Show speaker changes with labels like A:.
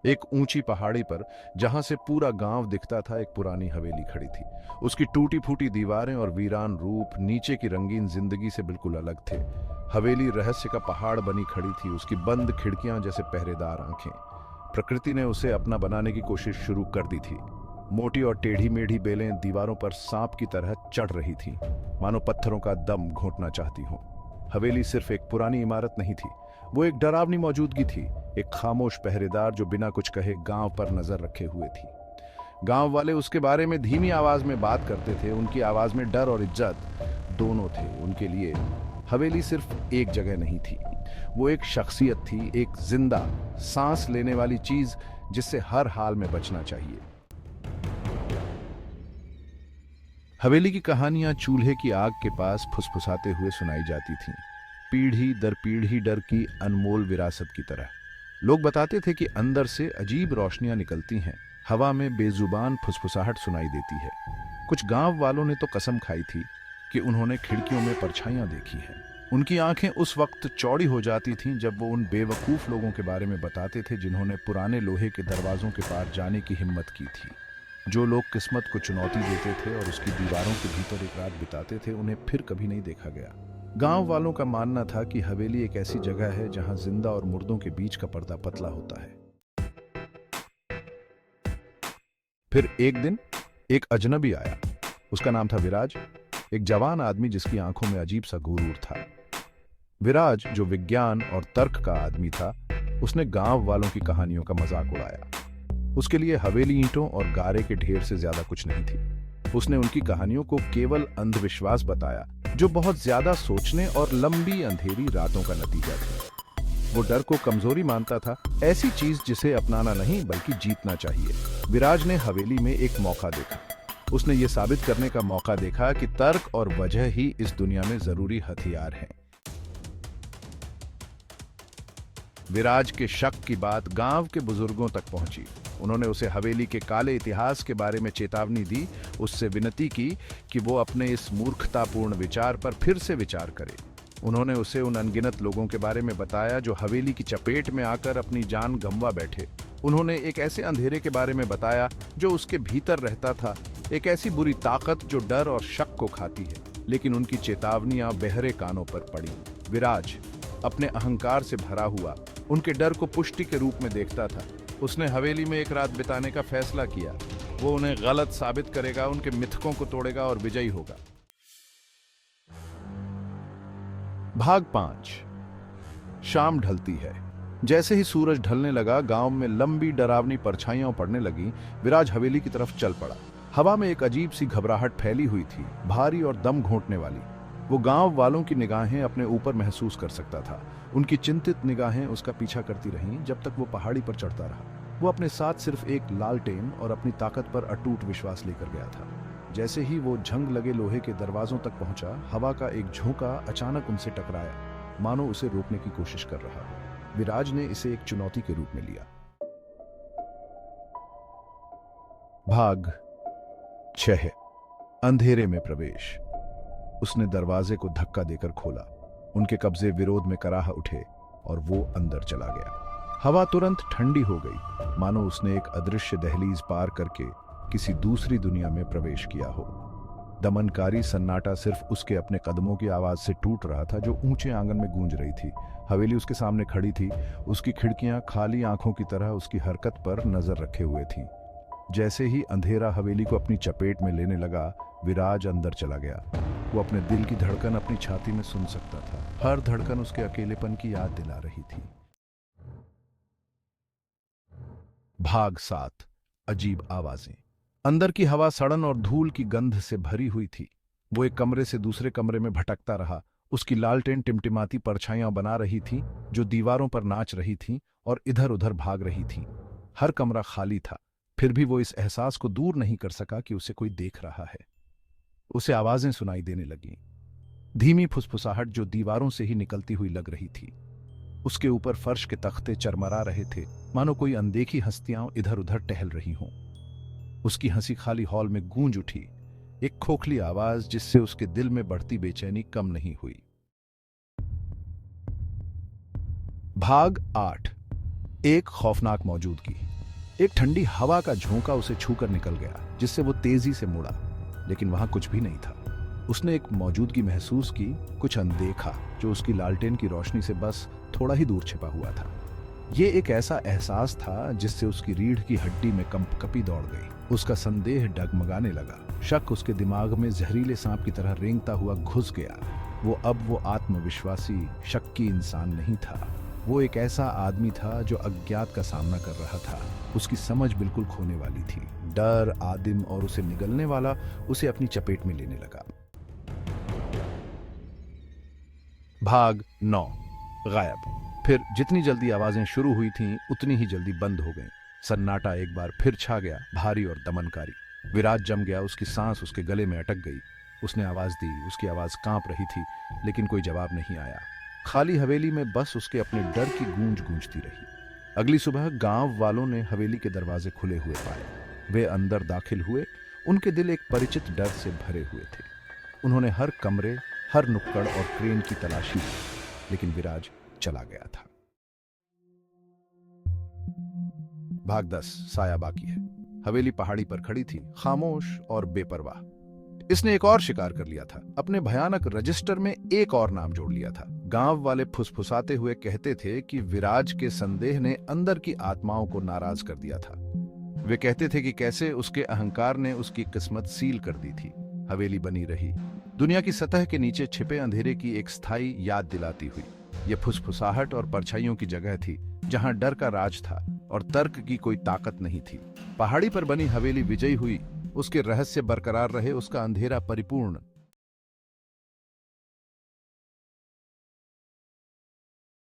A: एक ऊंची पहाड़ी पर जहां से पूरा गांव दिखता था, एक पुरानी हवेली खड़ी थी। उसकी टूटी फूटी दीवारें और वीरान रूप नीचे की रंगीन जिंदगी से बिल्कुल अलग थे। हवेली रहस्य का पहाड़ बनी खड़ी थी, उसकी बंद खिड़कियां जैसे पहरेदार आंखें। प्रकृति ने उसे अपना बनाने की कोशिश शुरू कर दी थी। मोटी और टेढ़ी मेढ़ी बेलें दीवारों पर सांप की तरह चढ़ रही थी, मानो पत्थरों का दम घोंटना चाहती हों। हवेली सिर्फ एक पुरानी इमारत नहीं थी, वो एक डरावनी मौजूदगी थी, एक खामोश पहरेदार जो बिना कुछ कहे गांव पर नजर रखे हुए थी। गांव वाले उसके बारे में धीमी आवाज में बात करते थे, उनकी आवाज में डर और इज्जत दोनों थे। उनके लिए हवेली सिर्फ एक जगह नहीं थी, वो एक शख्सियत थी, एक जिंदा सांस लेने वाली चीज जिससे हर हाल में बचना चाहिए। हवेली की कहानियां चूल्हे की आग के पास फुसफुसाते हुए सुनाई जाती थीं, पीढ़ी दर पीढ़ी डर की अनमोल विरासत की तरह। लोग बताते थे कि अंदर से अजीब रोशनियां निकलती हैं, हवा में बेजुबान फुसफुसाहट सुनाई देती है। कुछ गांव वालों ने तो कसम खाई थी कि उन्होंने खिड़कियों में परछाइयां देखी हैं। उनकी आंखें उस वक्त चौड़ी हो जाती थीं जब वो उन बेवकूफ लोगों के बारे में बताते थे जिन्होंने पुराने लोहे के दरवाजों के पार जाने की हिम्मत की थी। जो लोग किस्मत को चुनौती देते थे और उसकी दीवारों के भीतर एक रात बिताते थे, उन्हें फिर कभी नहीं देखा गया। गांव वालों का मानना था कि हवेली एक ऐसी जगह है जहां जिंदा और मुर्दों के बीच का पर्दा पतला होता है। फिर एक दिन एक अजनबी आया। उसका नाम था विराज, एक जवान आदमी जिसकी आंखों में अजीब सा गुरूर था। विराज, जो विज्ञान और तर्क का आदमी था, उसने गांव वालों की कहानियों का मजाक उड़ाया। उसके लिए हवेली ईंटों और गारे के ढेर से ज्यादा कुछ नहीं थी। उसने उनकी कहानियों को केवल अंधविश्वास बताया, जो बहुत ज्यादा सोचने और लंबी अंधेरी रातों का नतीजा था। वो डर को कमजोरी मानता था, ऐसी चीज जिसे अपनाना नहीं बल्कि जीतना चाहिए। विराज ने हवेली में एक मौका देखा। उसने ये साबित करने का मौका देखा कि तर्क और वजह ही इस दुनिया में जरूरी हथियार हैं। विराज के शक की बात गांव के बुजुर्गों तक पहुंची। उन्होंने उसे हवेली के काले इतिहास के बारे में चेतावनी दी, उससे विनती की कि वो अपने इस मूर्खतापूर्ण विचार पर फिर से विचार करे। उन्होंने उसे उन अनगिनत लोगों के बारे में बताया जो हवेली की चपेट में आकर अपनी जान गंवा बैठे। उन्होंने एक ऐसे अंधेरे के बारे में बताया जो उसके भीतर रहता था, एक ऐसी बुरी ताकत जो डर और शक को खाती है। लेकिन उनकी चेतावनियां बहरे कानों पर पड़ी। विराज अपने अहंकार से भरा हुआ उनके डर को पुष्टि के रूप में देखता था। उसने हवेली में एक रात बिताने का फैसला किया। वो उन्हें गलत साबित करेगा, उनके मिथकों को तोड़ेगा और विजयी होगा। भाग 5। शाम ढलती है। जैसे ही सूरज ढलने लगा, गांव में लंबी डरावनी परछाइयां पड़ने लगी। विराज हवेली की तरफ चल पड़ा। हवा में एक अजीब सी घबराहट फैली हुई थी, भारी और दम घोंटने वाली। वो गांव वालों की निगाहें अपने ऊपर महसूस कर सकता था। उनकी चिंतित निगाहें उसका पीछा करती रहीं जब तक वो पहाड़ी पर चढ़ता रहा। वो अपने साथ सिर्फ एक लालटेन और अपनी ताकत पर अटूट विश्वास लेकर गया था। जैसे ही वो झंग लगे लोहे के दरवाजों तक पहुंचा, हवा का एक झोंका अचानक उनसे टकराया, मानो उसे रोकने की कोशिश कर रहा हो। विराज ने इसे एक चुनौती के रूप में लिया। भाग 6। अंधेरे में प्रवेश। उसने दरवाजे को धक्का देकर खोला। उनके कब्जे विरोध में कराह उठे और वो अंदर चला गया। हवा तुरंत ठंडी हो गई, मानो उसने एक अदृश्य दहलीज पार करके किसी दूसरी दुनिया में प्रवेश किया हो। दमनकारी सन्नाटा सिर्फ उसके अपने कदमों की आवाज से टूट रहा था जो ऊंचे आंगन में गूंज रही थी। हवेली उसके सामने खड़ी थी, उसकी खिड़कियां खाली आंखों की तरह उसकी हरकत पर नजर रखे हुए थीं। जैसे ही अंधेरा हवेली को अपनी चपेट में लेने लगा, विराज अंदर चला गया। वो अपने दिल की धड़कन अपनी छाती में सुन सकता था। हर धड़कन उसके अकेलेपन की याद दिला रही थी। भाग 7। अजीब आवाजें। अंदर की हवा सड़न और धूल की गंध से भरी हुई थी। वो एक कमरे से दूसरे कमरे में भटकता रहा। उसकी लालटेन टिमटिमाती परछाइयां बना रही थी जो दीवारों पर नाच रही थीं और इधर उधर भाग रही थीं। हर कमरा खाली था, फिर भी वो इस एहसास को दूर नहीं कर सका कि उसे कोई देख रहा है। उसे आवाजें सुनाई देने लगीं, धीमी फुसफुसाहट जो दीवारों से ही निकलती हुई लग रही थी। उसके ऊपर फर्श के तख्ते चरमरा रहे थे, मानो कोई अनदेखी हस्तियां इधर उधर टहल रही हों। उसकी हंसी खाली हॉल में गूंज उठी, एक खोखली आवाज जिससे उसके दिल में बढ़ती बेचैनी कम नहीं हुई। भाग 8। एक खौफनाक मौजूदगी। एक ठंडी हवा का झोंका उसे छूकर निकल गया, जिससे वो तेजी से मुड़ा, लेकिन वहां कुछ भी नहीं था। उसने एक मौजूदगी महसूस की, कुछ अनदेखा, जो उसकी लालटेन की रोशनी से बस थोड़ा ही दूर छिपा हुआ था। ये एक ऐसा एहसास था जिससे उसकी रीढ़ की हड्डी में कंपकपी दौड़ गई। उसका संदेह डगमगाने लगा। शक उसके दिमाग में जहरीले सांप की तरह रेंगता हुआ घुस गया। वो आत्मविश्वासी, शक्की इंसान नहीं था। वो एक ऐसा आदमी था जो अज्ञात का सामना कर रहा था। उसकी समझ बिल्कुल खोने वाली थी। डर आदिम और उसे निगलने वाला उसे अपनी चपेट में लेने लगा। भाग 9। गायब। फिर जितनी जल्दी आवाजें शुरू हुई थीं, उतनी ही जल्दी बंद हो गईं। सन्नाटा एक बार फिर छा गया, भारी और दमनकारी। विराज जम गया, उसकी सांस उसके गले में अटक गई। उसने आवाज दी, उसकी आवाज कांप रही थी, लेकिन कोई जवाब नहीं आया। खाली हवेली में बस उसके अपने डर की गूंज गूंजती रही। अगली सुबह गांव वालों ने हवेली के दरवाजे खुले हुए पाए। वे अंदर दाखिल हुए। उनके दिल एक परिचित डर से भरे हुए थे। उन्होंने हर कमरे, हर नुक्कड़ और क्रेन की तलाशी ली, लेकिन विराज चला गया था। भाग 10। साया बाकी है। हवेली पहाड़ी पर खड़ी थी, खामोश और बेपरवाह। इसने एक और शिकार कर लिया था। अपने भयानक रजिस्टर में एक और नाम जोड़ लिया था। गांव वाले फुसफुसाते हुए कहते थे कि विराज के संदेह ने अंदर की आत्माओं को नाराज कर दिया था। वे कहते थे कि कैसे उसके अहंकार ने उसकी किस्मत सील कर दी थी। हवेली बनी रही, दुनिया की सतह के नीचे छिपे अंधेरे की एक स्थायी याद दिलाती हुई। यह फुसफुसाहट और परछाइयों की जगह थी, जहां डर का राज था और तर्क की कोई ताकत नहीं थी। पहाड़ी पर बनी हवेली विजयी हुई, उसके रहस्य बरकरार रहे, उसका अंधेरा परिपूर्ण